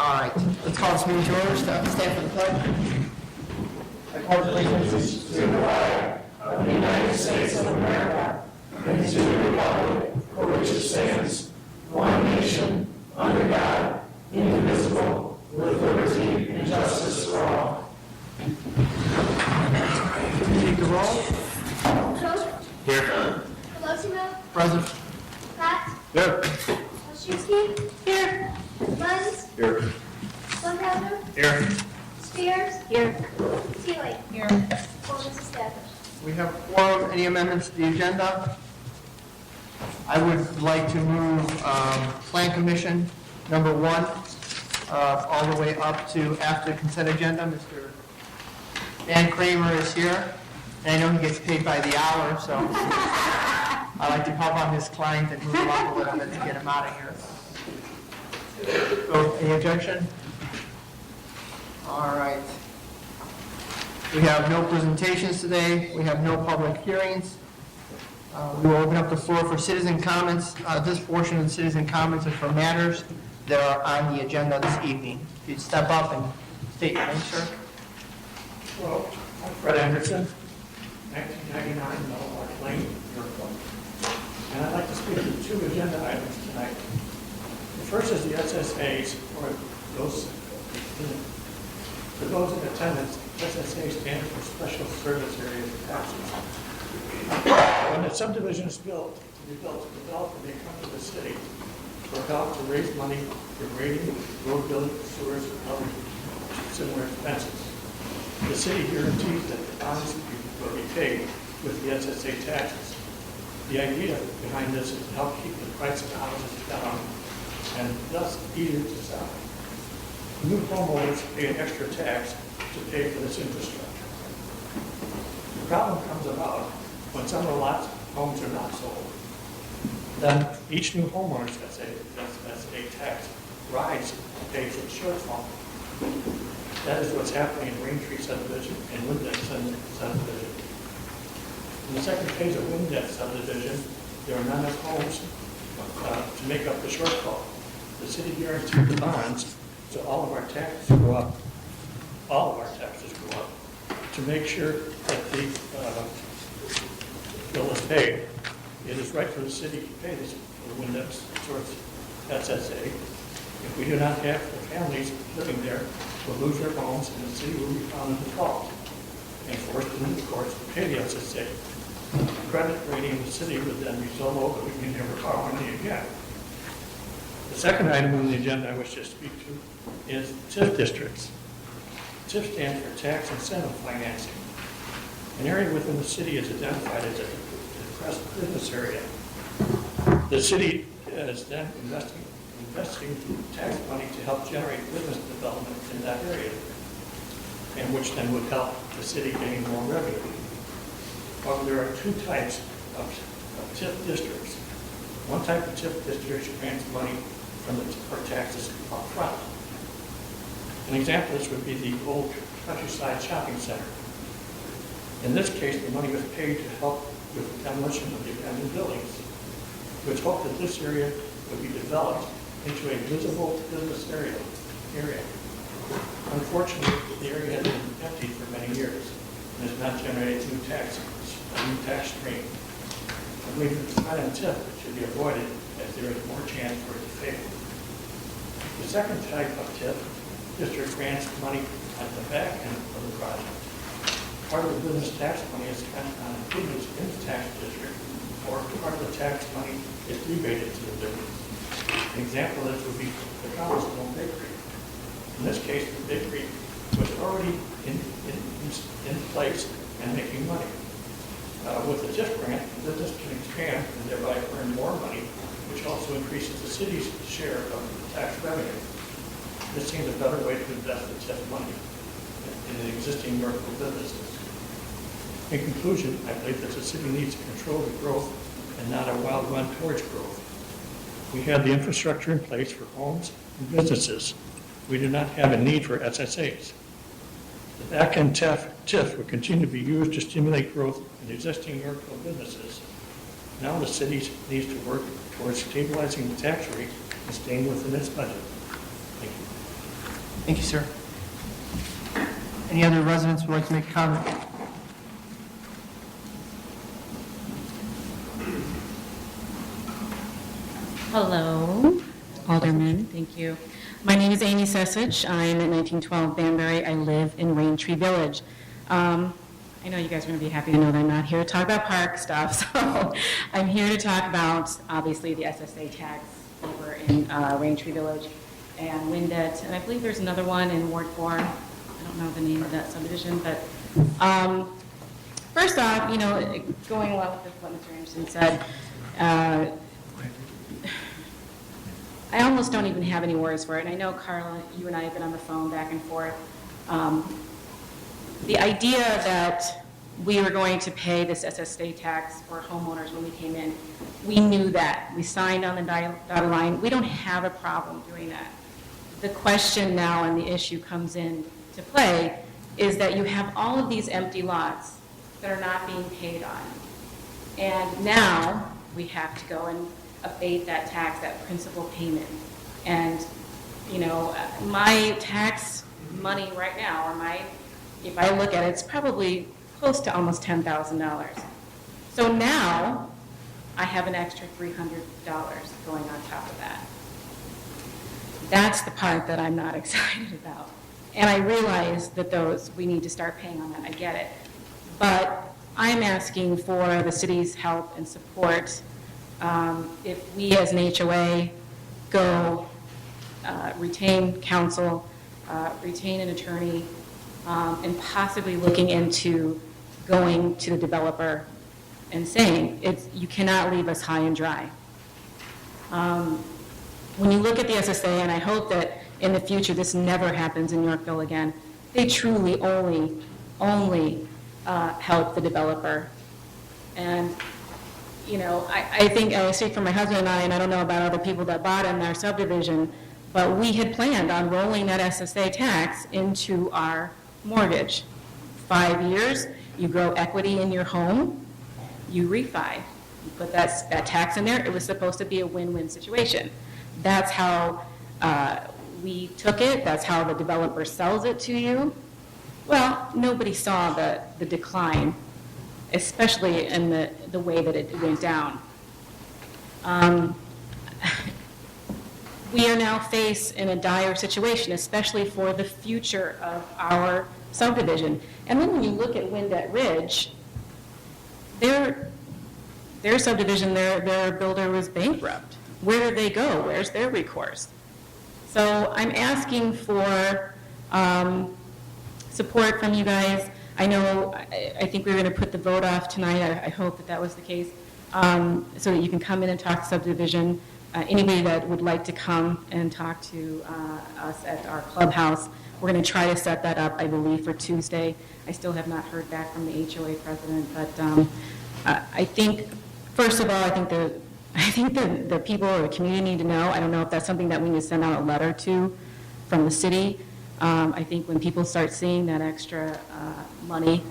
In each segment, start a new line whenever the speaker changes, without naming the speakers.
All right, let's call this meeting to order. Stand for the pledge. I pledge allegiance to the flag of the United States of America and to the republic for which it stands, one nation, under God, indivisible, with liberty and justice for all. Take the roll.
Cook.
Here.
Colosimo.
Present.
Pratt.
Here.
Ostrowski. Here. Lenz.
Here.
Sunhauser.
Here.
Spears. Here. Seeley. Here. Quorum is established.
We have a quorum. Any amendments to the agenda? I would like to move Plan Commission number 1 all the way up to after the consent agenda. Mr. Dan Kramer is here, and I know he gets paid by the hour, so I like to help out his client and move him up a little bit to get him out of here. So, any objection? All right. We have no presentations today. We have no public hearings. We will open up the floor for citizen comments. This portion of the citizen comments is for matters that are on the agenda this evening. If you'd step up and state your name, sir.
Well, I'm Fred Anderson, 1999 Melbourne Lane, Yorkville. And I'd like to speak to 2 agenda items tonight. The first is the SSAs, or those, for those in attendance, SSA stands for Special Service Areas of Taxes. When a subdivision is built, to be built, the developer may come to the city for help to raise money for grading, road building, sewers, and other similar expenses. The city guarantees that the bonds will be paid with the SSA taxes. The idea behind this is to help keep the price of houses down and thus easier to sell. New homeowners pay an extra tax to pay for this infrastructure. The problem comes about when some of the lots, homes are not sold. Then each new homeowner's SSA tax rides to pay for the shortfall. That is what's happening in Raintree subdivision and Windett subdivision. In the second phase of Windett subdivision, there are not enough homes to make up the shortfall. The city guaranteed the bonds, so all of our taxes go up. All of our taxes go up to make sure that the bill is paid. It is right for the city to pay this for Windett source SSA. If we do not have the families living there, will lose their homes and the city will be found in default and forced into the courts to pay the SSA. The credit rating of the city would then be so low that we can never borrow money again. The second item on the agenda I wish to speak to is TIF districts. TIF stands for Tax Incentive Financing. An area within the city is identified as a depressed business area. The city is then investing tax money to help generate business development in that area, and which then would help the city gain more revenue. However, there are 2 types of TIF districts. One type of TIF district grants money for taxes up front. An example of this would be the old Countryside Shopping Center. In this case, the money was paid to help with the demolition of the abandoned buildings. It was hoped that this area would be developed into a visible business area. Unfortunately, the area has been empty for many years and has not generated a new tax stream. I believe that the silent TIF should be avoided as there is more chance for it to fail. The second type of TIF district grants money at the back end of the project. Part of the business tax money is spent on improvements in the tax district, or part of the tax money is rebated to the business. An example of this would be the Cobblestone Bakery. In this case, the bakery was already in place and making money. With the TIF grant, the business can expand and thereby earn more money, which also increases the city's share of the tax revenue. This seems a better way to invest the TIF money in the existing Yorkville businesses. In conclusion, I believe that the city needs to control the growth and not a wild run towards growth. We have the infrastructure in place for homes and businesses. We do not have a need for SSAs. The back-end TIF will continue to be used to stimulate growth in existing Yorkville businesses. Now the city needs to work towards stabilizing the tax rate and staying within its budget. Thank you.
Thank you, sir. Any other residents would like to make a comment?
Hello, Alderman, thank you. My name is Amy Sesich. I'm at 1912 Banbury. I live in Raintree Village. I know you guys are going to be happy to know that I'm not here to talk about park stuff, so I'm here to talk about, obviously, the SSA tax over in Raintree Village and Windet, and I believe there's another one in Ward 4. I don't know the name of that subdivision, but first off, you know, going along with what Mr. Anderson said, I almost don't even have any words for it. And I know, Carla, you and I have been on the phone back and forth. The idea that we were going to pay this SSA tax for homeowners when we came in, we knew that. We signed on the dotted line. We don't have a problem doing that. The question now and the issue comes in to play is that you have all of these empty lots that are not being paid on. And now we have to go and abate that tax, that principal payment. And, you know, my tax money right now, or if I look at it, it's probably close to almost $10,000. So now I have an extra $300 going on top of that. That's the part that I'm not excited about. And I realize that we need to start paying on that, I get it. But I'm asking for the city's help and support. If we as an HOA go retain counsel, retain an attorney, and possibly looking into going to the developer and saying, you cannot leave us high and dry. When you look at the SSA, and I hope that in the future this never happens in Yorkville again, they truly only help the developer. And you know, I think, I speak for my husband and I don't know about other people that bought in our subdivision, but we had planned on rolling that SSA tax into our mortgage. 5 years, you grow equity in your home, you refi. You put that tax in there, it was supposed to be a win-win situation. That's how we took it, that's how the developer sells it to you. Well, nobody saw the decline, especially in the way that it went down. We are now faced in a dire situation, especially for the future of our subdivision. And then when you look at Windet Ridge, their subdivision, their builder was bankrupt. Where did they go? Where's their recourse? So I'm asking for support from you guys. I know, I think we were going to put the vote off tonight. I hope that was the case, so that you can come in and talk subdivision. Anybody that would like to come and talk to us at our clubhouse, we're going to try to set that up, I believe, for Tuesday. I still have not heard back from the HOA president, but I think, first of all, I think the people or the community need to know. I don't know if that's something that we need to send out a letter to from the city. I think when people start seeing that extra money,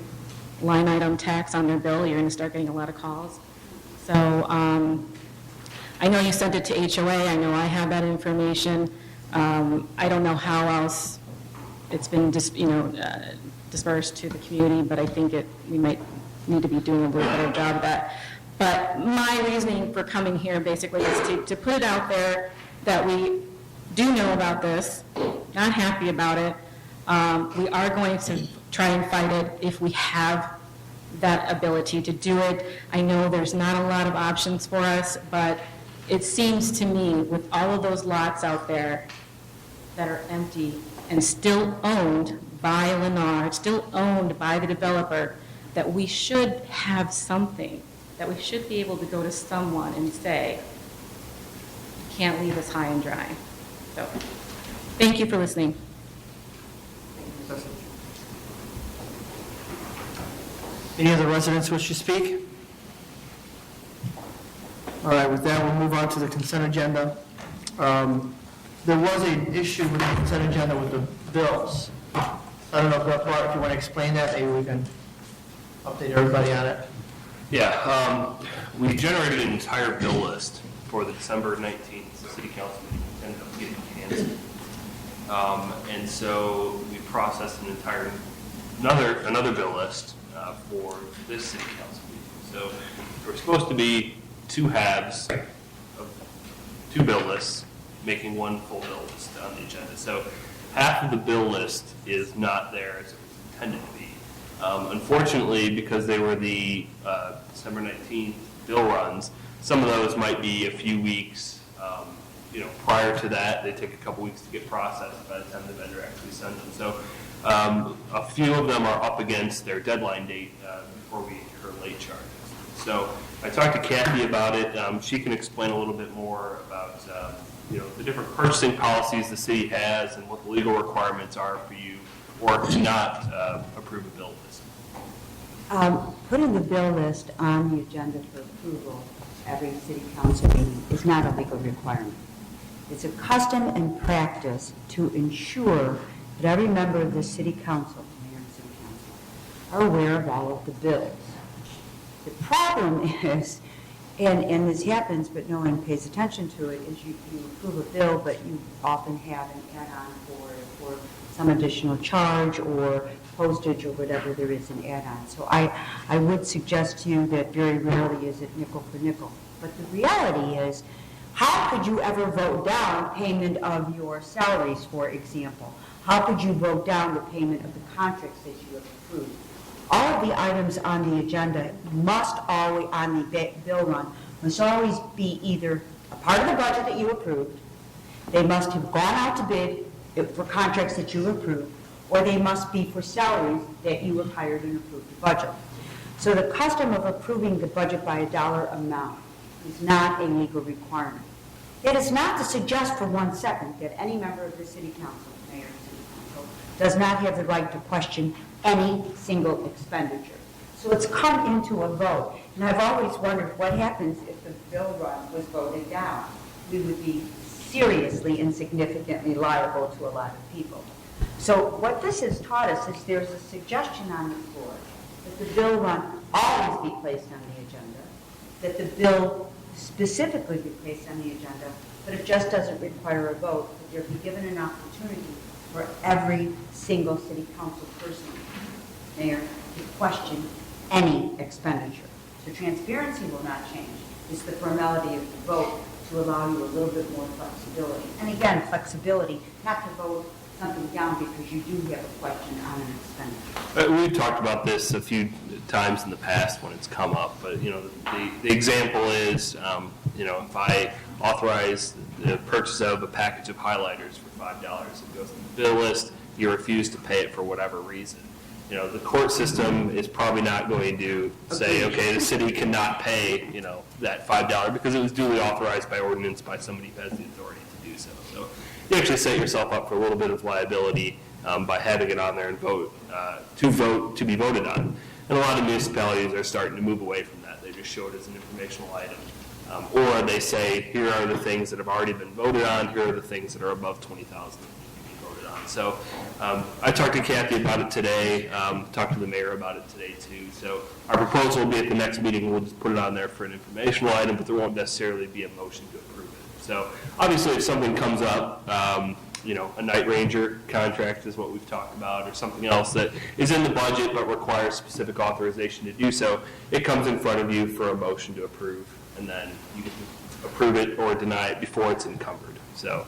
line item tax on their bill, you're going to start getting a lot of calls. So I know you sent it to HOA. I know I have that information. I don't know how else it's been dispersed to the community, but I think we might need to be doing a little better job of that. But my reasoning for coming here basically is to put it out there that we do know about this, not happy about it. We are going to try and fight it if we have that ability to do it. I know there's not a lot of options for us, but it seems to me with all of those lots out there that are empty and still owned by Lennar, still owned by the developer, that we should have something, that we should be able to go to someone and say, you can't leave us high and dry. So, thank you for listening.
Any other residents wish to speak? All right, with that, we'll move on to the consent agenda. There was an issue with the consent agenda with the bills. I don't know, Bart, if you want to explain that, maybe we can update everybody on it.
Yeah, we generated an entire bill list for the December 19th city council meeting, ended up getting canceled. And so we processed another bill list for this city council meeting. So there were supposed to be two halves of two bill lists, making one full bill list on the agenda. So half of the bill list is not there as it was intended to be. Unfortunately, because they were the December 19th bill runs, some of those might be a few weeks. Prior to that, they take a couple weeks to get processed by the time the vendor actually sends them. So a few of them are up against their deadline date before we incur late charges. So I talked to Kathy about it. She can explain a little bit more about the different purchasing policies the city has and what the legal requirements are for you or to not approve a bill list.
Putting the bill list on the agenda for approval every city council meeting is not a legal requirement. It's a custom and practice to ensure that every member of the city council, mayor and city council, are aware of all of the bills. The problem is, and this happens but no one pays attention to it, is you approve a bill but you often have an add-on for some additional charge or postage or whatever there is an add-on. So I would suggest to you that very rarely is it nickel for nickel. But the reality is, how could you ever vote down payment of your salaries, for example? How could you vote down the payment of the contracts that you have approved? All of the items on the agenda must always, on the bill run, must always be either a part of the budget that you approved, they must have gone out to bid for contracts that you approved, or they must be for salaries that you have hired and approved the budget. So the custom of approving the budget by a dollar amount is not a legal requirement. It is not to suggest for 1 second that any member of the city council, mayor and city council, does not have the right to question any single expenditure. So it's come into a vote. And I've always wondered what happens if the bill run was voted down. We would be seriously and significantly liable to a lot of people. So what this has taught us is there's a suggestion on the floor that the bill run always be placed on the agenda, that the bill specifically be placed on the agenda, but it just doesn't require a vote, that there be given an opportunity for every single city council person, mayor, to question any expenditure. So transparency will not change. It's the formality of the vote to allow you a little bit more flexibility. And again, flexibility, not to vote something down because you do have a question on an expenditure.
We've talked about this a few times in the past when it's come up, but the example is, if I authorize the purchase of a package of highlighters for $5, it goes on the bill list, you refuse to pay it for whatever reason. The court system is probably not going to say, okay, the city cannot pay, that $5 because it was duly authorized by ordinance by somebody who has the authority to do so. So you actually set yourself up for a little bit of liability by having it on there and to be voted on. And a lot of municipalities are starting to move away from that. They just show it as an informational item. Or they say, here are the things that have already been voted on, here are the things that are above 20,000. So I talked to Kathy about it today, talked to the mayor about it today too. So our proposal will be at the next meeting, we'll just put it on there for an informational item, but there won't necessarily be a motion to approve it. So obviously if something comes up, a night ranger contract is what we've talked about, or something else that is in the budget but requires specific authorization to do so, it comes in front of you for a motion to approve, and then you can approve it or deny it before it's encumbered. So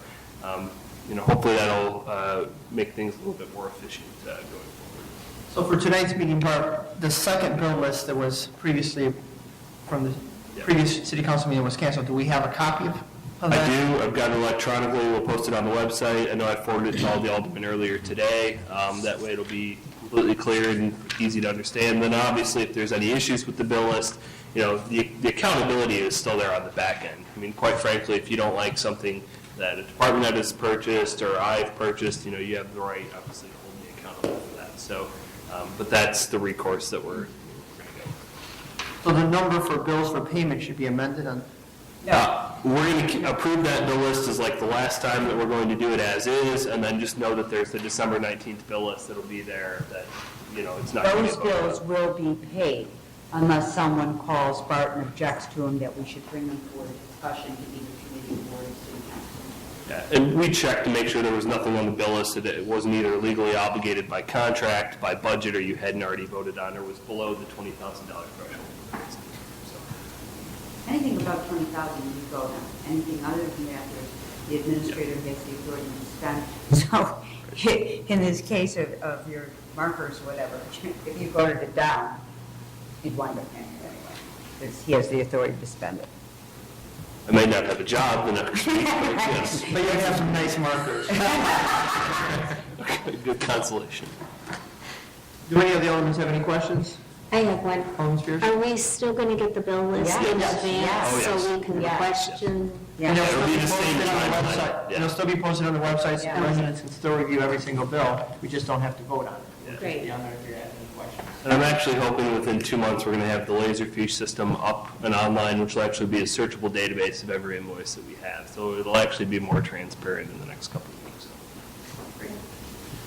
hopefully that'll make things a little bit more efficient going forward.
So for tonight's meeting, Barb, the second bill list that was previously from the previous city council meeting was canceled. Do we have a copy of
I
that?
do. I've got it electronically. We'll post it on the website. I know I forwarded it to all the aldermen earlier today. That way it'll be completely clear and easy to understand. Then obviously if there's any issues with the bill list, the accountability is still there on the back end. I mean, quite frankly, if you don't like something that a department head has purchased or I've purchased, you have the right, obviously, to hold me accountable for that. So, but that's the recourse that we're going to go with.
So the number for bills for payment should be amended on?
We're going to approve that bill list as like the last time that we're going to do it as is, and then just know that there's the December 19th bill list that'll be there that, it's not going to
Those bills will be paid unless someone calls Bart and objects to them that we should bring them for a discussion to be the committee board of city council.
Yeah, and we checked to make sure there was nothing on the bill list that it wasn't either legally obligated by contract, by budget, or you hadn't already voted on, or was below the $20,000 threshold. So,
Anything above 20,000, you vote on. Anything other than that, the administrator has the authority to spend. So in this case of your markers or whatever, if you voted it down, you'd wind up paying it anyway, because he has the authority to spend it.
I may not have a job the next week, but yes.
But you have some nice markers.
Good consolation.
Do any of the elements have any questions?
I have one.
Alderman Spears?
Are we still going to get the bill list
Yes.
in
Yes.
advance
Yes.
Oh,
so we can
yes.
question?
And it'll
It'll
still
be
be
the same
posted on the
timeline,
website.
yeah.
It'll still be posted on the website, so
Yeah.
residents can still review every single bill. We just don't have to vote on it.
Yeah.
Great.
Be on there if you have any questions.
And I'm actually hoping within 2 months, we're going to have the Laserfish system up and online, which will actually be a searchable database of every invoice that we have. So it'll actually be more transparent in the next couple of weeks.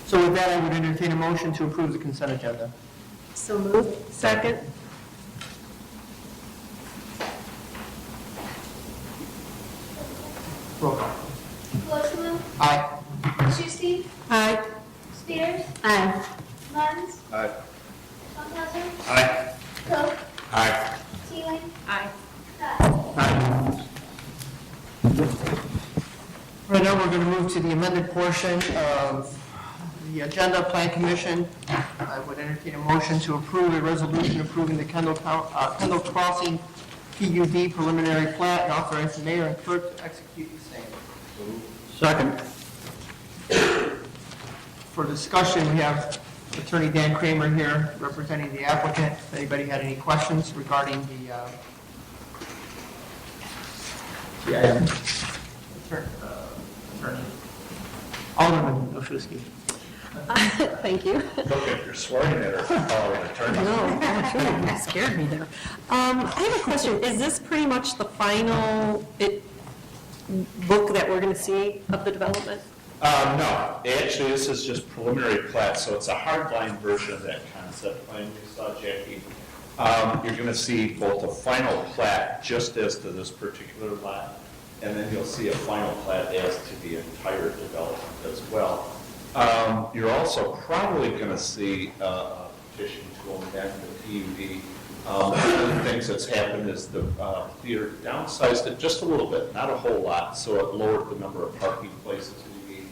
So with that, I would entertain a motion to approve the consent agenda.
So moved.
Second. Roll call.
Colosimo.
Aye.
Schuster.
Aye.
Spears. Aye. Munns.
Aye.
Funkhauser.
Aye.
Coe.
Aye.
Teeling.
Aye.
Scott.
Right now, we're going to move to the amended portion of the agenda, Plan Commission. I would entertain a motion to approve a resolution approving the Kendall Crossing PUD preliminary plat and authorize the mayor and clerk to execute the same.
Second.
For discussion, we have Attorney Dan Kramer here representing the applicant. If anybody had any questions regarding the item. Attorney. Alderman Oshowski.
Thank you.
Look, if you're swearing at her, call her an attorney.
No, you scared me there. I have a question. Is this pretty much the final book that we're going to see of the development?
No, actually, this is just preliminary plat, so it's a hardline version of that concept plan you saw, Jackie. You're going to see both a final plat just as to this particular lot, and then you'll see a final plat as to the entire development as well. You're also probably going to see a petition to amend the PUD. One of the things that's happened is the theater downsized it just a little bit, not a whole lot, so it lowered the number of parking places we need.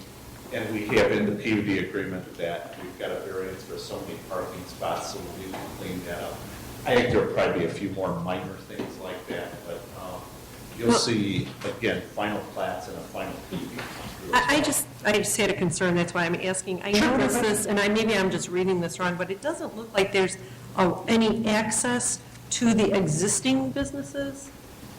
And we have in the PUD agreement that we've got a variance for so many parking spots, so we need to clean that up. I think there'll probably be a few more minor things like that, but you'll see, again, final plats and a final PUD.
I just had a concern, that's why I'm asking. I noticed this, and maybe I'm just reading this wrong, but it doesn't look like there's any access to the existing businesses.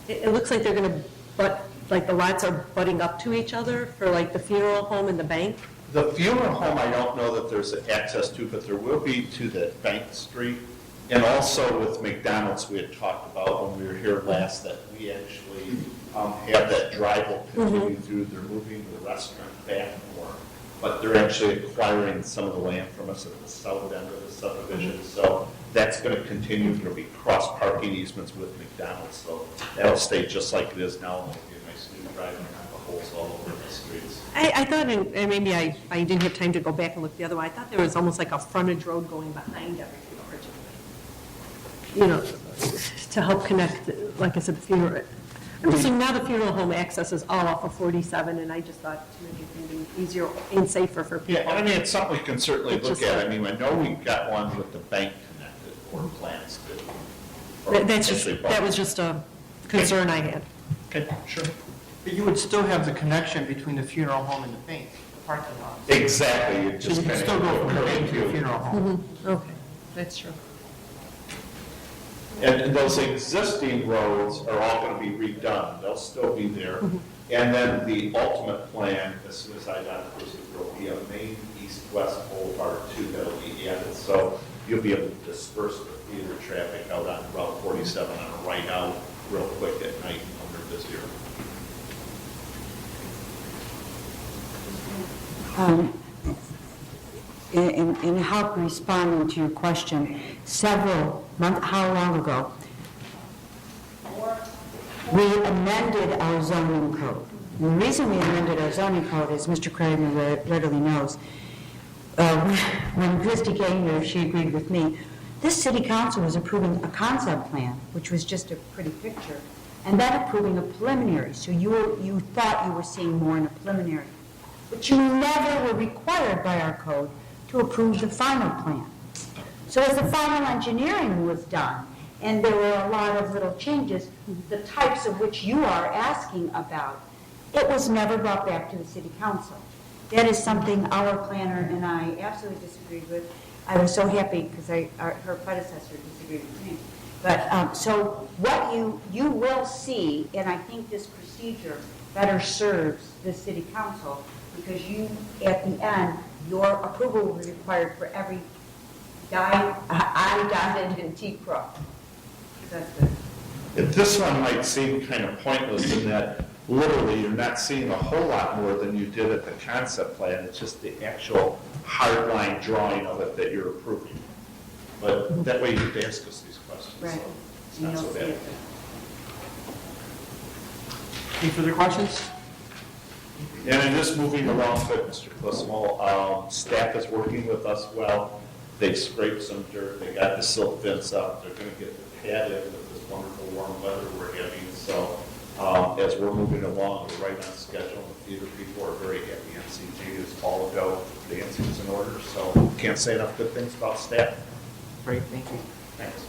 It looks like they're going to butt, like the lots are butting up to each other for like the funeral home and the bank.
The funeral home, I don't know that there's access to, but there will be to the Bank Street. And also with McDonald's, we had talked about when we were here last, that we actually have that drive will continue through. They're moving the restaurant back more, but they're actually acquiring some of the land from us at the south end of the subdivision. So that's going to continue. There'll be cross-parking easements with McDonald's, so that'll stay just like it is now. It'll be a nice new driveway, not the holes all over the streets.
I thought, and maybe I didn't have time to go back and look the other way, I thought there was almost like a frontage road going behind everything originally. You know, to help connect, like I said, the funeral. I'm just saying now the funeral home accesses all off of 47, and I just thought maybe it would be easier and safer for people.
Yeah, and I mean, it's something we can certainly
It's
look
just
at.
like-
I mean, I know we've got one with the bank connected, or plans to. or
That's just,
potentially both.
that was just a concern I had.
Okay, sure.
But you would still have the connection between the funeral home and the bank, the parking lot.
Exactly, you
So
just
you can
kind
still go
of.
from the bank to the funeral home.
Okay, that's true.
And those existing roads are all going to be redone, they'll still be there. And then the ultimate plan, as soon as I got approved, there will be a main east-west boulevard too that'll be added. So you'll be able to disperse the theater traffic out on Route 47 on a right out real quick at night when we're busier.
In help responding to your question, how long ago? We amended our zoning code. The reason we amended our zoning code, as Mr. Kramer readily knows, when Christie came here, she agreed with me. This city council was approving a concept plan, which was just a pretty picture, and then approving a preliminary. So you thought you were seeing more in a preliminary. But you never were required by our code to approve the final plan. So as the final engineering was done, and there were a lot of little changes, the types of which you are asking about, it was never brought back to the city council. That is something our planner and I absolutely disagreed with. I was so happy because her predecessor disagreed with me. But so what you will see, and I think this procedure better serves the city council, because you, at the end, your approval will be required for every I dotted and T crossed. That's good.
This one might seem kind of pointless in that literally you're not seeing a whole lot more than you did at the concept plan. It's just the actual hard line drawing of it that you're approving. But that way you can ask us these questions.
Right.
So it's
You
not
don't
so
see
bad.
it.
Any further questions?
And in this moving along with Mr. Clismo, staff is working with us well. They've scraped some dirt. They got the silt fence up. They're going to get the pad in with this wonderful warm weather we're having. So as we're moving along, we're right on schedule. The theater people are very happy. NCG is all go. Dancing's in order. So can't say enough good things about staff.
Great, thank you.
Thanks.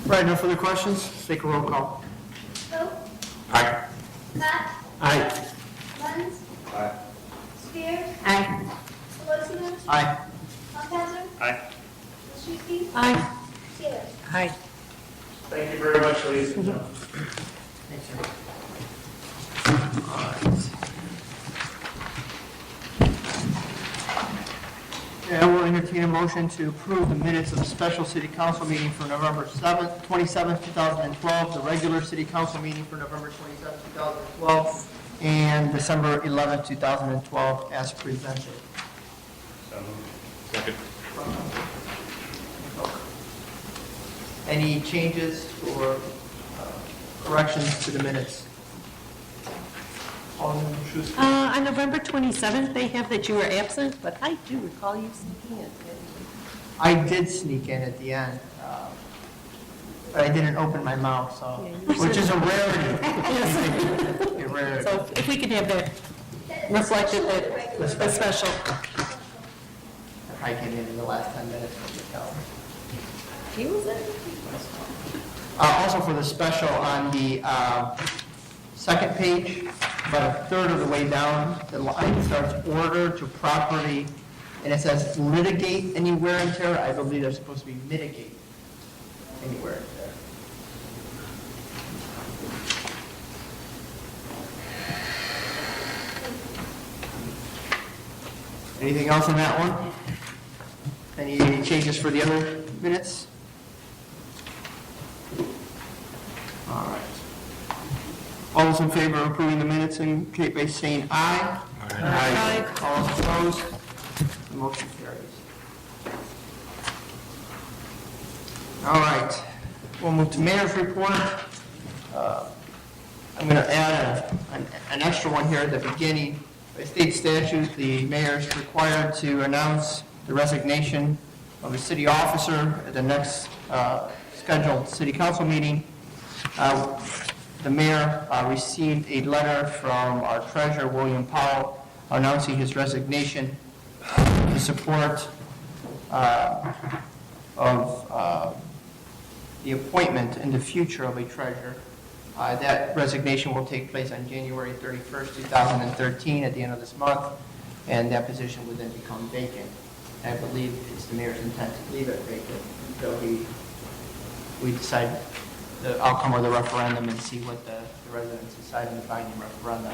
Right, no further questions? Let's take a roll call.
Vogt.
Aye.
Scott.
Aye.
Lenz.
Aye.
Spear.
Aye.
Pelosinos.
Aye.
Hofstadter.
Aye.
Olszewski.
Aye.
Taylor.
Aye.
Thank you very much, ladies and gentlemen.
Thanks, sir. All right. Okay, I will entertain a motion to approve the minutes of the special city council meeting for November 7th, 27th, 2012, the regular city council meeting for November 27th, 2012, and December 11th, 2012, as presented.
Second.
Any changes or corrections to the minutes? Alderman Olszewski?
On November 27th, they have that you were absent, but I do recall you sneaking in.
I did sneak in at the end, but I didn't open my mouth, so, which is a rarity. A rarity.
So if we could have that reflected, that the special.
I came in the last 10 minutes from the tell.
He was in.
Also for the special on the second page, about a third of the way down, the line starts order to property, and it says litigate any wear and tear. I believe they're supposed to be mitigate any wear and tear. Anything else on that one? Any changes for the other minutes? All right. All those in favor of approving the minutes indicate by saying aye. Aye. All those opposed? The motion carries. All right. We'll move to mayor's report. I'm going to add an extra one here at the beginning. By state statute, the mayor is required to announce the resignation of a city officer at the next scheduled city council meeting. The mayor received a letter from our treasurer, William Powell, announcing his resignation in support of the appointment in the future of a treasurer. That resignation will take place on January 31st, 2013, at the end of this month, and that position will then become vacant. I believe it's the mayor's intent to leave it vacant until we decide the outcome of the referendum and see what the residents decide in the binding referendum.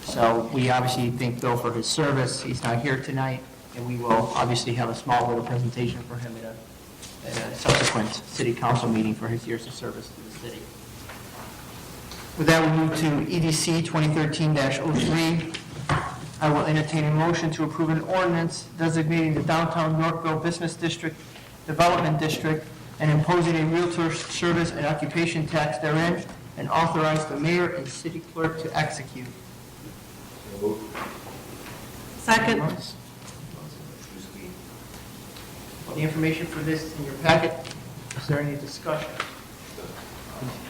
So we obviously thank Bill for his service. He's not here tonight, and we will obviously have a small little presentation for him at a subsequent city council meeting for his years of service to the city. With that, we move to EDC 2013-03. I will entertain a motion to approve an ordinance designating the downtown Yorkville Business District Development District and imposing a realtor service and occupation tax therein, and authorize the mayor and city clerk to execute.
Second.
All the information for this is in your packet. Is there any discussion?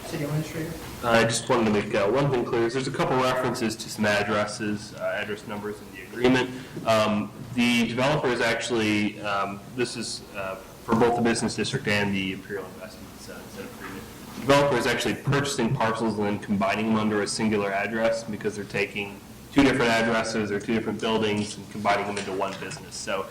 City Administrator?
I just wanted to make one thing clear. There's a couple references to some addresses, address numbers in the agreement. The developer is actually, this is for both the business district and the Imperial Investments set agreement. The developer is actually purchasing parcels and then combining them under a singular address because they're taking two different addresses or two different buildings and combining them into one business. So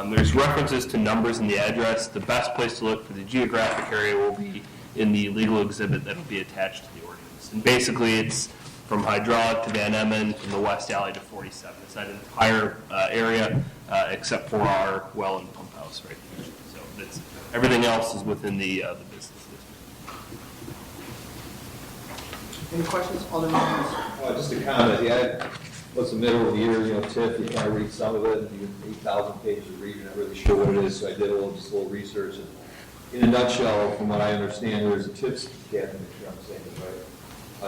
there's references to numbers in the address. The best place to look for the geographic area will be in the legal exhibit that will be attached to the ordinance. And basically, it's from Hydraulic to Van Emmen, from the West Alley to 47. It's that entire area except for our well and pump house right there. So it's, everything else is within the business district.
Any questions? Alderman Hughes?
Just a comment, yeah, what's the middle of the year, TIF, you kind of read some of it, you get 8,000 pages of reading, I'm not really sure what it is, so I did just a little research. And in a nutshell, from what I understand, there's a TIF, Captain, make sure I'm saying this right.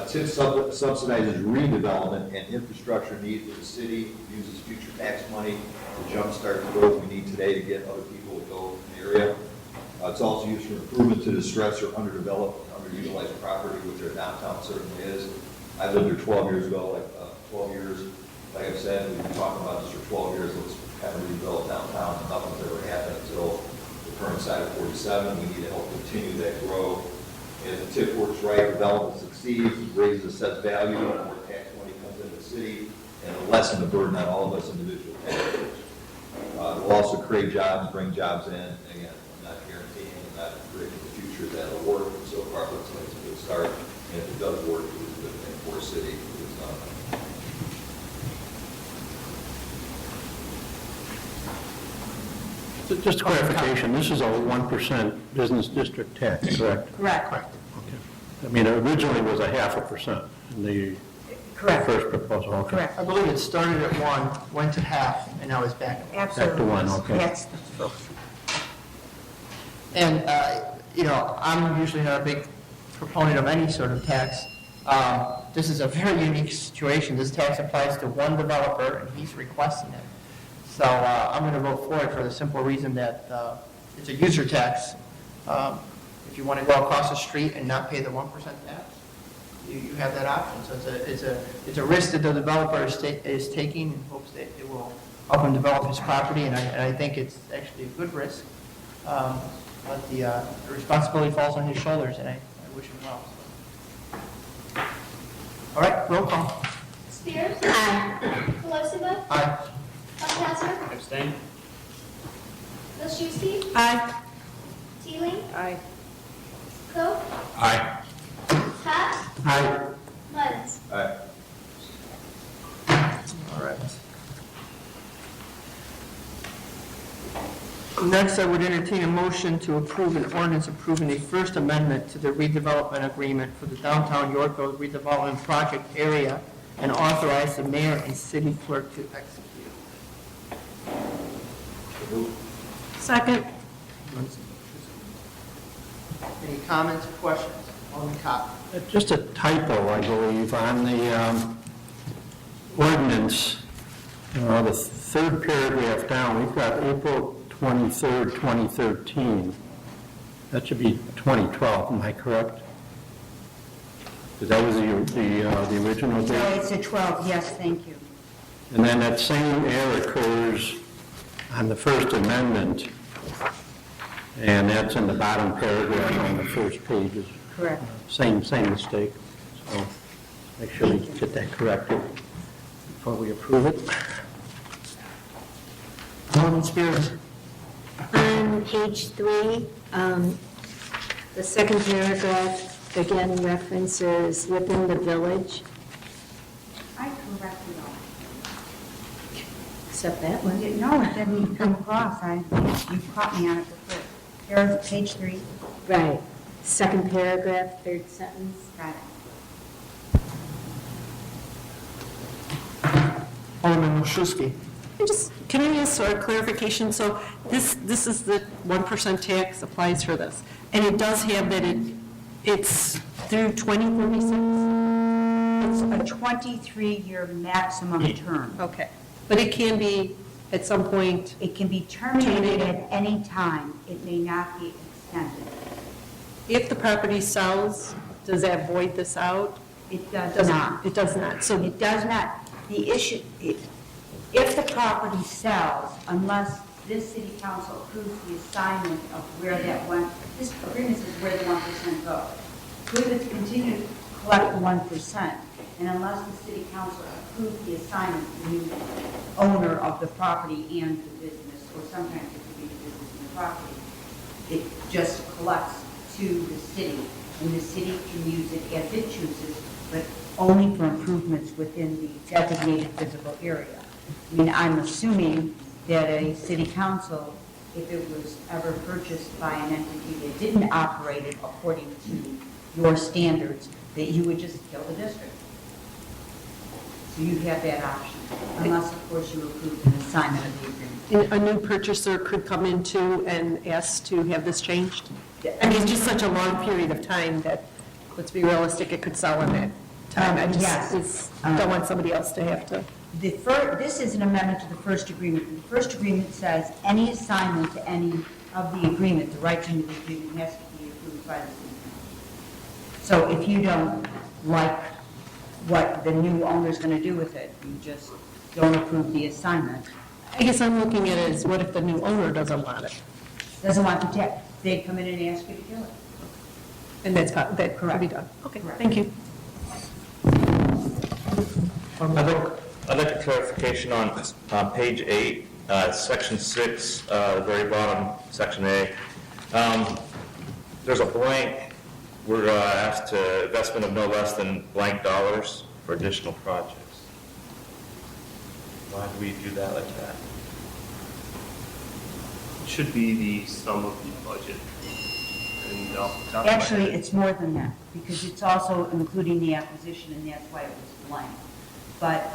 TIF subsidizes redevelopment and infrastructure needs of the city, uses future tax money to jumpstart the growth we need today to get other people to go in the area. It's also used for improvement to distressed or underdeveloped, underutilized property, which our downtown certainly is. I lived here 12 years ago, 12 years, like I've said, we've been talking about this for 12 years, let's kind of rebuild downtown, and nothing's ever happened until the current side of 47. We need to help continue that growth. And if the TIF works right, development succeeds, raises assessed value, more tax money comes into the city, and it'll lessen the burden on all of us individual taxpayers. It will also create jobs, bring jobs in. Again, I'm not guaranteeing, I'm not predicting the future that it'll work, but so far it looks like it's a good start. And if it does work, it's a good thing for a city.
Just a clarification, this is a 1% business district tax, correct?
Correct.
Okay. I mean, it originally was a 0.5% in the
Correct.
first proposal, okay.
Correct.
I believe it started at 1, went to half, and now it's back.
Absolutely.
Back to 1, okay.
That's the
And, I'm usually not a big proponent of any sort of tax. This is a very unique situation. This tax applies to one developer, and he's requesting it. So I'm going to vote for it for the simple reason that it's a user tax. If you want to go across the street and not pay the 1% tax, you have that option. So it's a risk that the developer is taking in hopes that it will help him develop his property, and I think it's actually a good risk. But the responsibility falls on his shoulders, and I wish him well. All right, roll call.
Spears. Aye. Pelosiva.
Aye.
Funkasser.
Abstain?
Wilczewski.
Aye.
Teeling.
Aye.
Coe.
Aye.
Hot.
Aye.
Muds.
All right.
All right. Next, I would entertain a motion to approve an ordinance approving a first amendment to the redevelopment agreement for the downtown Yorkville redevelopment project area and authorize the mayor and city clerk to execute.
Second.
Any comments or questions? Alderman Kopp.
Just a typo, I believe, on the ordinance, the third paragraph down, we've got April 23rd, 2013. That should be 2012, am I correct? Because that was the original
So
date.
it's a 12, yes, thank you.
And then that same error occurs on the First Amendment, and that's in the bottom paragraph on the first page.
Correct.
Same mistake. So make sure we get that corrected before we approve it.
Alderman Spears.
On page 3, the second paragraph, again, references within the village,
I corrected all.
except that one.
No, it didn't come across. You caught me on it before. Here's page 3.
Right. Second paragraph, third sentence.
Got it.
Alderman Wilczewski.
Can I ask for a clarification? So this is the 1% tax applies for this. And it does have that it's through 2036?
It's a 23-year maximum term.
Okay. But it can be, at some point,
It can be terminated at any time. It may not be extended.
if the property sells, does that void this out?
It does
Doesn't-
not.
It does not. So
It does not. The issue, if the property sells, unless this city council approves the assignment of where that one, this agreement is where the 1% goes. We would continue to collect 1%, and unless the city council approves the assignment to the new owner of the property and the business, or sometimes it could be the business and the property, it just collects to the city, and the city can use it as it chooses, but only for improvements within the designated physical area. I mean, I'm assuming that a city council, if it was ever purchased by an entity that didn't operate it according to your standards, that you would just kill the district. So you have that option, unless, of course, you approve an assignment of the agreement.
a new purchaser could come into and ask to have this changed? I mean, it's just such a long period of time that, let's be realistic, it could sell in that time. I
Yes.
just don't want somebody else to have to.
This is an amendment to the first agreement. The first agreement says any assignment to any of the agreement, the rights under the agreement, has to be approved by the city council. So if you don't like what the new owner's going to do with it, you just don't approve the assignment.
I guess I'm looking at it as, what if the new owner doesn't want it?
Doesn't want the tax, they'd come in and ask you to kill it.
And that could be
Correct.
done. Okay,
Correct.
thank you.
I'd like a clarification on page 8, section 6, the very bottom, section A. There's a blank, we're asked to investment of no less than blank dollars for additional projects. Why do we do that like that?
It should be the sum of the budget. And off the top of my
Actually,
head-
it's more than that, because it's also including the acquisition, and that's why it was blank. But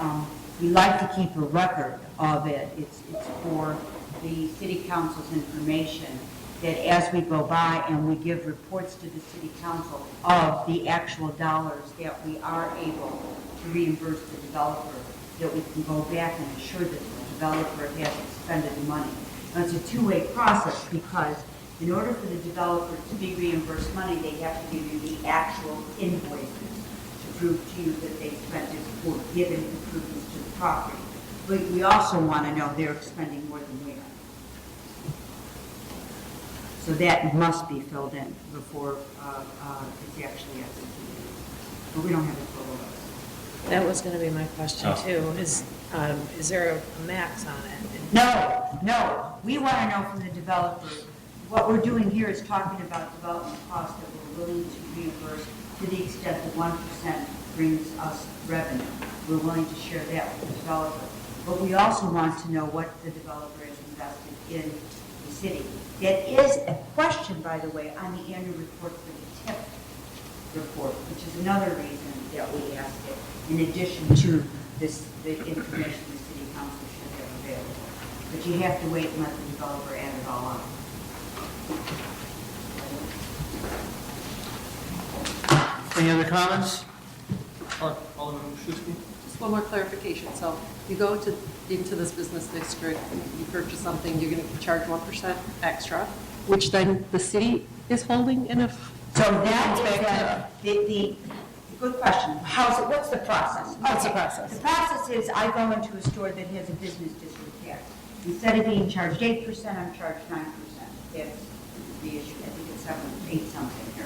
we like to keep a record of it. It's for the city council's information, that as we go by and we give reports to the city council of the actual dollars that we are able to reimburse the developer, that we can go back and ensure that the developer has expended the money. Now, it's a two-way process, because in order for the developer to be reimbursed money, they have to give you the actual invoices to prove to you that they spent it for given improvements to the property. But we also want to know they're expending more than we are. So that must be filled in before it's actually executed. But we don't have a total list.
That was going to be my question too, is there a max on it?
No. We want to know from the developer. What we're doing here is talking about development costs that we're willing to reimburse to the extent that 1% brings us revenue. We're willing to share that with the developer. But we also want to know what the developer has invested in the city. That is a question, by the way, on the annual report for the TIP report, which is another reason that we ask it, in addition to the information the city council should have available. But you have to wait and let the developer add it all up.
Any other comments? Alderman Schuster?
Just one more clarification. So you go into this business district, you purchase something, you're going to charge 1% extra, which then the city is holding in a...
So that is the good question. What's the process?
What's the
Okay.
process?
The process is I go into a store that has a business district tax. Instead of being charged 8%, I'm charged 9%. That's the issue. I think it's 7, 8 something here.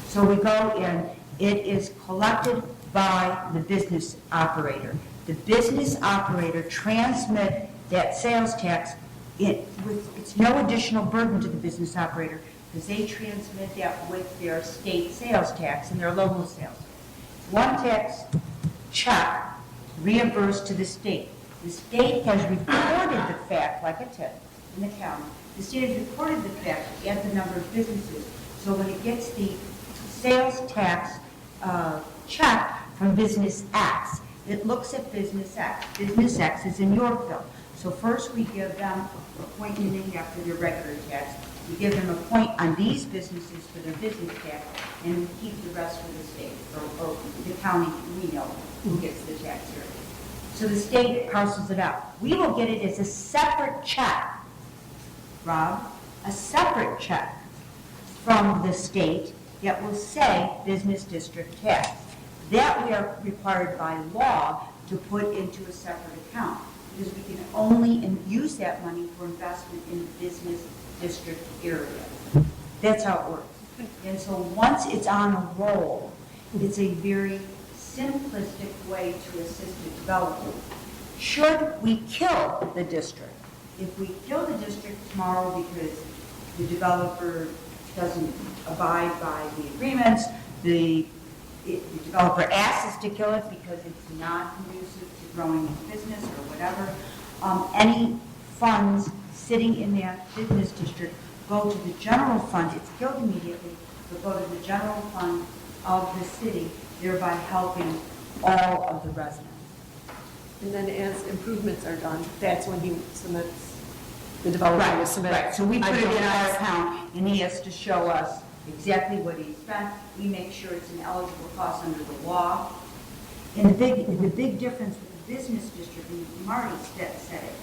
So we go in, it is collected by the business operator. The business operator transmit that sales tax, it's no additional burden to the business operator, because they transmit that with their state sales tax and their local sales tax. One tax check reimbursed to the state. The state has reported the fact, like a tip in the county, the state has reported the fact at the number of businesses. So when it gets the sales tax check from business X, it looks at business X. Business X is in Yorkville. So first we give them a point and a half for their regular tax. We give them a point on these businesses for their business tax. and we keep the rest for the state, or the county, we know who gets the tax area. So the state parcels it out. We will get it as a separate check, Rob, a separate check from the state that will say business district tax. That we are required by law to put into a separate account, because we can only use that money for investment in the business district area. That's how it works. And so once it's on a roll, it's a very simplistic way to assist the developer. Should we kill the district? If we kill the district tomorrow because the developer doesn't abide by the agreements, the developer asks us to kill it because it's not conducive to growing his business or whatever, any funds sitting in that business district go to the general fund. It's killed immediately, but go to the general fund of the city, thereby helping all of the residents.
And then as improvements are done, that's when he submits, the developer will submit.
Right, so we put it in our account, and he has to show us exactly what he spent. We make sure it's an eligible cost under the law. And the big difference with the business district, and Marty said it,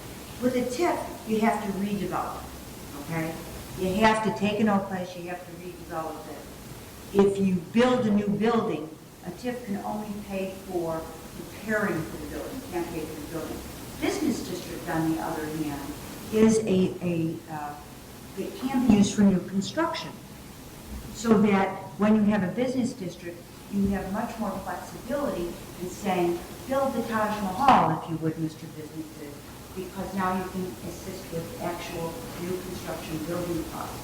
with a TIF, you have to redevelop, okay? You have to take an old place, you have to redevelop it. If you build a new building, a TIF can only pay for preparing for the building, can't pay for the building. Business district, on the other hand, is it can be used for new construction. So that when you have a business district, you have much more flexibility in saying, build the Taj Mahal, if you would, Mr. Businesses, because now you can assist with actual new construction building costs.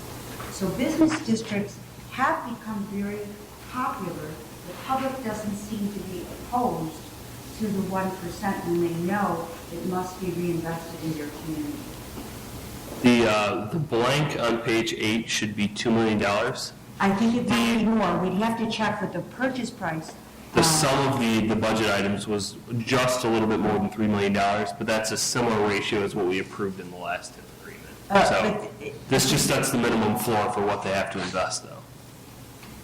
So business districts have become very popular. The public doesn't seem to be opposed to the 1% when they know it must be reinvested in their community.
The blank on page 8 should be $2 million.
I think it might be more. We'd have to check with the purchase price.
The sum of the budget items was just a little bit more than $3 million, but that's a similar ratio as what we approved in the last TIF agreement. So this just sets the minimum floor for what they have to invest, though.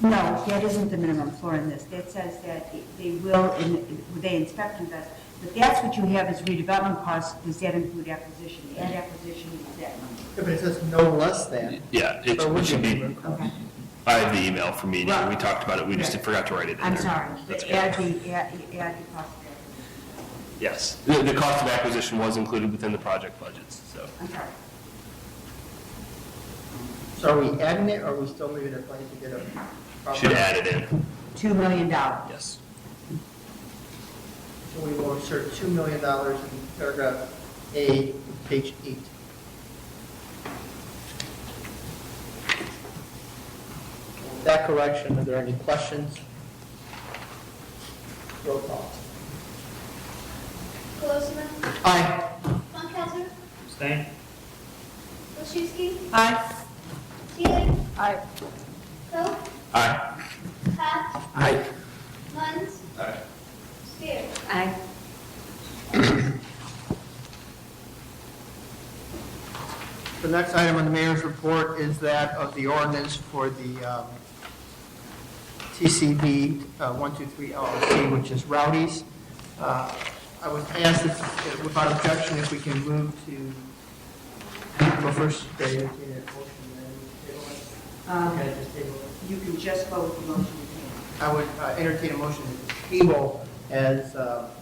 No, that isn't the minimum floor in this. That says that they will, they inspect invest, but that's what you have as redevelopment costs. Does that include acquisition? And acquisition is that number.
Yeah, but it says no less than.
Yeah,
So
it should be,
Okay.
I have the email from me, we talked about it, we just forgot to write it in there.
I'm sorry.
That's
Add
okay.
the cost of acquisition.
Yes, the cost of acquisition was included within the project budgets, so.
I'm sorry.
So are we adding it, or are we still leaving it blank to get a?
Should add it in,
$2 million.
yes.
So we will insert $2 million in paragraph A, page 8. With that correction, are there any questions? Roll call.
Colosimo,
Aye.
Funkhauser,
Abstain?
Wilczewski,
Aye.
Teeling,
Aye.
Coe,
Aye.
Pat,
Aye.
Munns,
Aye.
Spears.
Aye.
The next item on the mayor's report is that of the ordinance for the TCB 123 LLC, which is Rowdy's. I would ask if, without objection, if we can move to, well, first, entertain a motion, then table it. Okay, just table it.
You can just vote with the motion to
I would entertain a motion to table as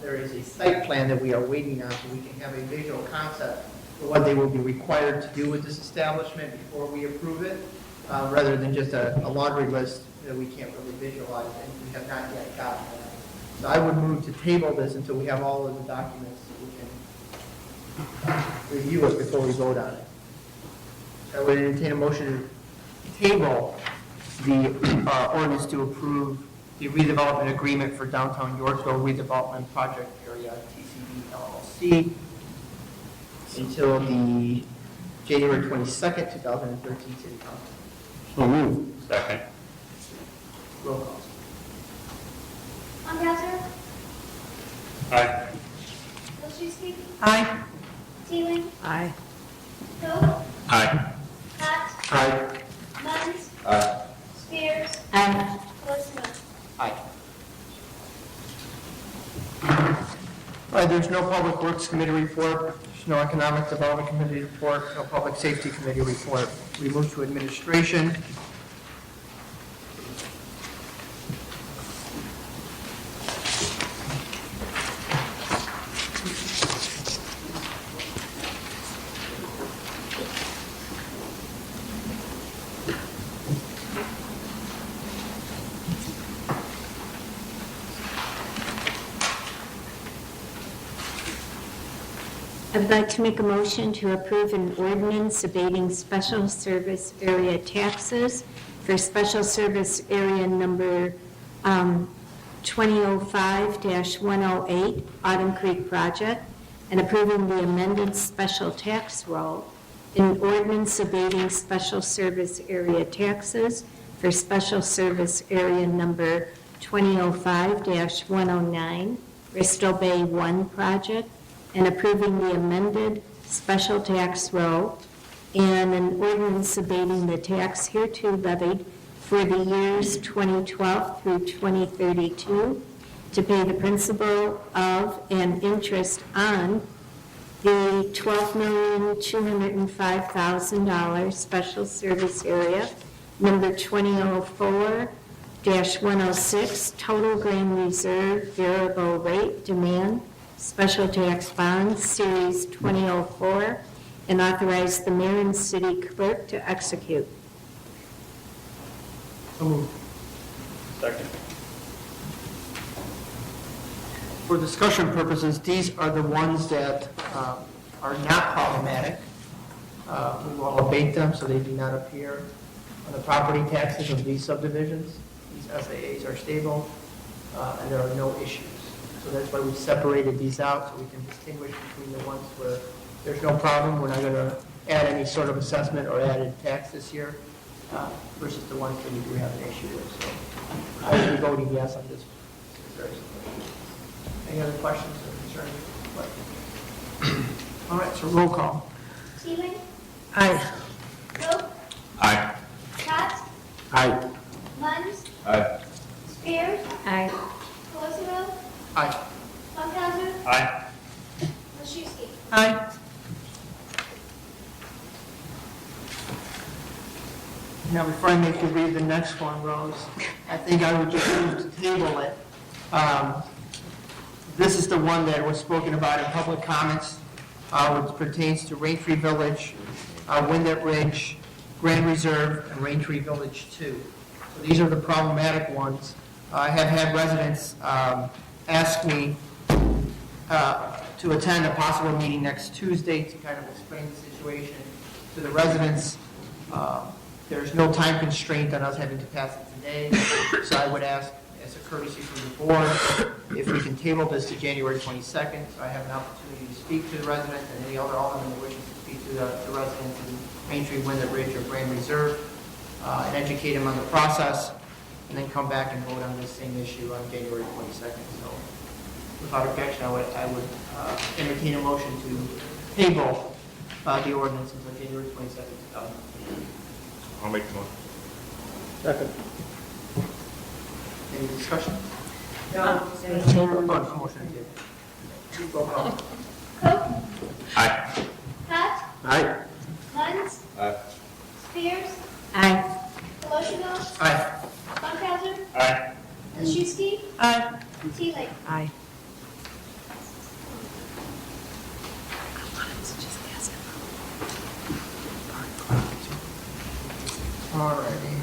there is a site plan that we are waiting on, so we can have a visual concept for what they will be required to do with this establishment before we approve it, rather than just a laundry list that we can't really visualize and we have not yet gotten that. So I would move to table this until we have all of the documents so we can review it before we vote on it. So I would entertain a motion to table the ordinance to approve the redevelopment agreement for downtown Yorkville redevelopment project area, TCB LLC, until the January 22nd, 2013 city council.
So moved. Second.
Roll call.
Funkhauser,
Aye.
Wilczewski,
Aye.
Teeling,
Aye.
Coe,
Aye.
Pat,
Aye.
Munns,
Aye.
Spears,
Aye.
All right, there's no Public Works Committee report, there's no Economic Development Committee report, no Public Safety Committee report. We move to administration.
I would like to make a motion to approve an ordinance abating special service area taxes for special service area number 2005-108 Autumn Creek Project and approving the amended special tax roll in ordinance abating special service area taxes for special service area number 2005-109 Bristol Bay 1 Project and approving the amended special tax roll and an ordinance abating the tax hereto levied for the years 2012 through 2032 to pay the principal of and interest on the $12,205,000 special service area number 2004-106 total grain reserve variable rate demand special tax bonds, Series 2004, and authorize the mayor and city clerk to execute.
So moved.
Second.
For discussion purposes, these are the ones that are not problematic. We will abate them so they do not appear on the property taxes of these subdivisions. These SAAs are stable, and there are no issues. So that's why we separated these out, so we can distinguish between the ones where there's no problem, we're not going to add any sort of assessment or added tax this year, versus the ones that we do have an issue with. So I will be voting yes on this. Any other questions or concerns? All right, so roll call.
Seaman?
Aye.
Coe?
Aye.
Scott?
Aye.
Munns?
Aye.
Spears?
Aye.
Colesimo?
Aye.
Funkhauser?
Aye.
Machuski?
Aye. Now, before I make you read the next one, Rose, I think I would just move to table it. This is the one that was spoken about in public comments, which pertains to Raintree Village, Windett Ridge, Grand Reserve, and Raintree Village 2. So these are the problematic ones. I have had residents ask me to attend a possible meeting next Tuesday to kind of explain the situation to the residents. There's no time constraint on us having to pass it today, so I would ask, as a courtesy from the board, if we can table this to January 22nd, so I have an opportunity to speak to the residents and any other alderman that wishes to speak to the residents in Raintree, Windett Ridge, or Grand Reserve, and educate them on the process, and then come back and vote on this same issue on January 22nd. So without objection, I would entertain a motion to table the ordinance until January 22nd, 2015.
I'll make the motion.
Second. Any discussion?
No.
Oh, motion to table. Roll call.
Coe?
Aye.
Scott?
Aye.
Munns?
Aye.
Spears?
Aye.
Colesimo?
Aye.
Funkhauser?
Aye.
Machuski?
Aye.
Sealy?
Aye.
All righty.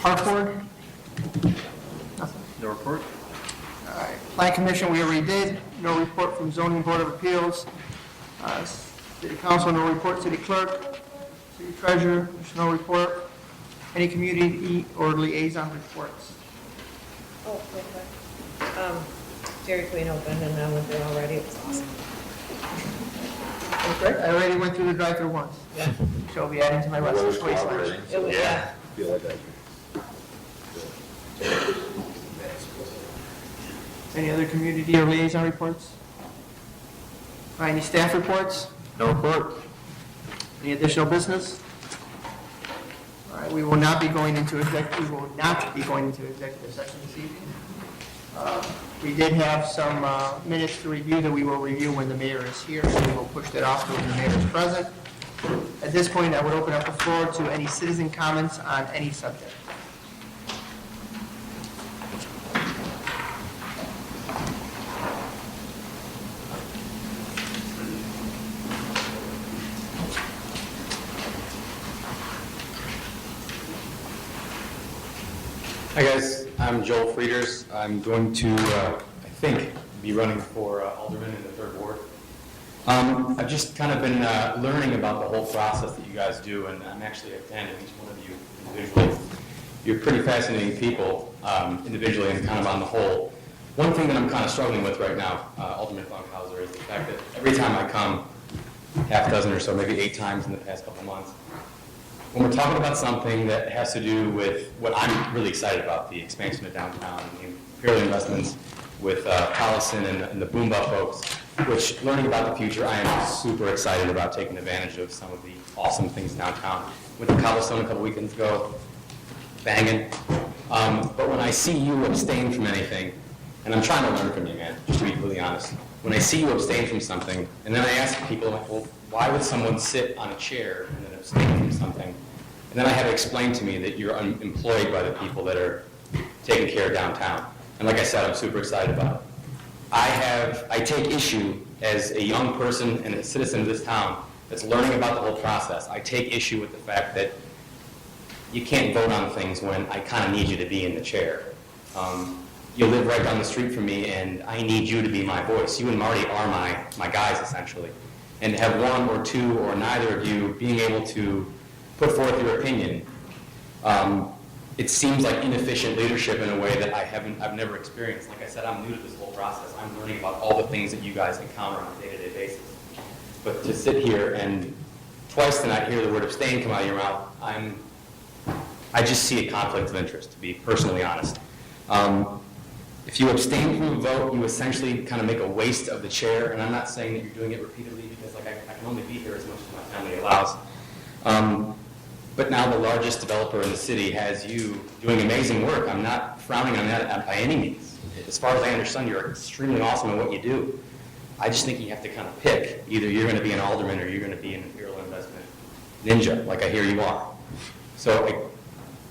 Park Board? Nothing.
No report?
All right. Plan Commission, we already did. No report from Zoning Board of Appeals. City Council, no report. City Clerk, City Treasurer, there's no report. Any community or liaison reports?
Oh, real quick. Dairy Queen opened and I went there already, it was awesome.
Great. I already went through the drive-through once.
Yeah.
So I'll be adding to my list of choice list.
It was, yeah.
Feel like that.
Any other community or liaison reports? All right, any staff reports?
No report.
Any additional business? All right, We will not be going into executive session this evening. We did have some minutes to review that we will review when the mayor is here, so we will push that off to when the mayor is present. At this point, I would open up the floor to any citizen comments on any subject.
Hi guys, I'm Joel Frieders. I'm going to, I think, be running for alderman in the 3rd Ward. I've just kind of been learning about the whole process that you guys do, and I'm actually a fan of each one of you individually. You're pretty fascinating people, individually and kind of on the whole. One thing that I'm kind of struggling with right now, Alderman Funkhauser, is the fact that every time I come, half a dozen or so, maybe 8 times in the past couple months, when we're talking about something that has to do with what I'm really excited about, the expansion of downtown and the imperial investments with Collison and the Boomba folks, which, learning about the future, I am super excited about taking advantage of some of the awesome things downtown. Went to Cobblestone a couple weekends ago, banging. But when I see you abstain from anything, and I'm trying to learn from you, man, just to be completely honest, when I see you abstain from something, and then I ask people, like, well, why would someone sit on a chair and then abstain from something? And then I have it explained to me that you're employed by the people that are taking care of downtown. And like I said, I'm super excited about it. I take issue as a young person and a citizen of this town that's learning about the whole process. I take issue with the fact that you can't vote on things when I kind of need you to be in the chair. You live right down the street from me, and I need you to be my voice. You and Marty are my guys, essentially. And to have one or two or neither of you being able to put forth your opinion, it seems like inefficient leadership in a way that I've never experienced. Like I said, I'm new to this whole process. I'm learning about all the things that you guys encounter on a day-to-day basis. But to sit here and twice tonight hear the word abstain come out of your mouth, I just see a conflict of interest, to be personally honest. If you abstain from a vote, you essentially kind of make a waste of the chair, and I'm not saying that you're doing it repeatedly because I can only be here as much as my family allows. But now the largest developer in the city has you doing amazing work. I'm not frowning on that by any means. As far as I understand, you're extremely awesome at what you do. I just think you have to kind of pick. Either you're going to be an alderman or you're going to be an imperial investment ninja, like I hear you are. So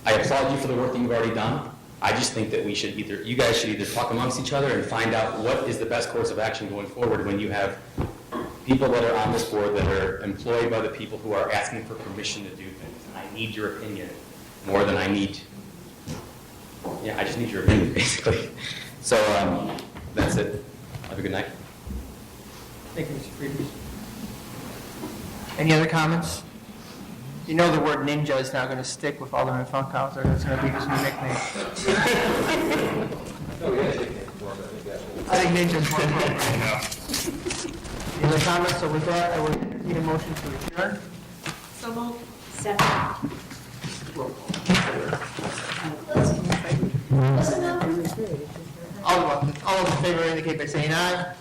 I applaud you for the work that you've already done. I just think that you guys should either talk amongst each other and find out what is the best course of action going forward when you have people that are on this board that are employed by the people who are asking for permission to do things. And I need your opinion more than I need, I just need your opinion, basically. So that's it. Have a good night.
Thank you, Mr. Frieders. Any other comments? You know the word ninja is now going to stick with Alderman Funkhauser. That's going to be his new nickname. I think ninja's more appropriate. Any other comments? So with that, I would need a motion to adjourn.
So moved.
Second.
Roll call. All those in favor indicate by saying aye.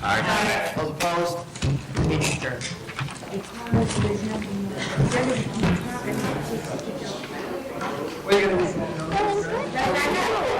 Aye. Those opposed? Meeting adjourned. Where are you going to be?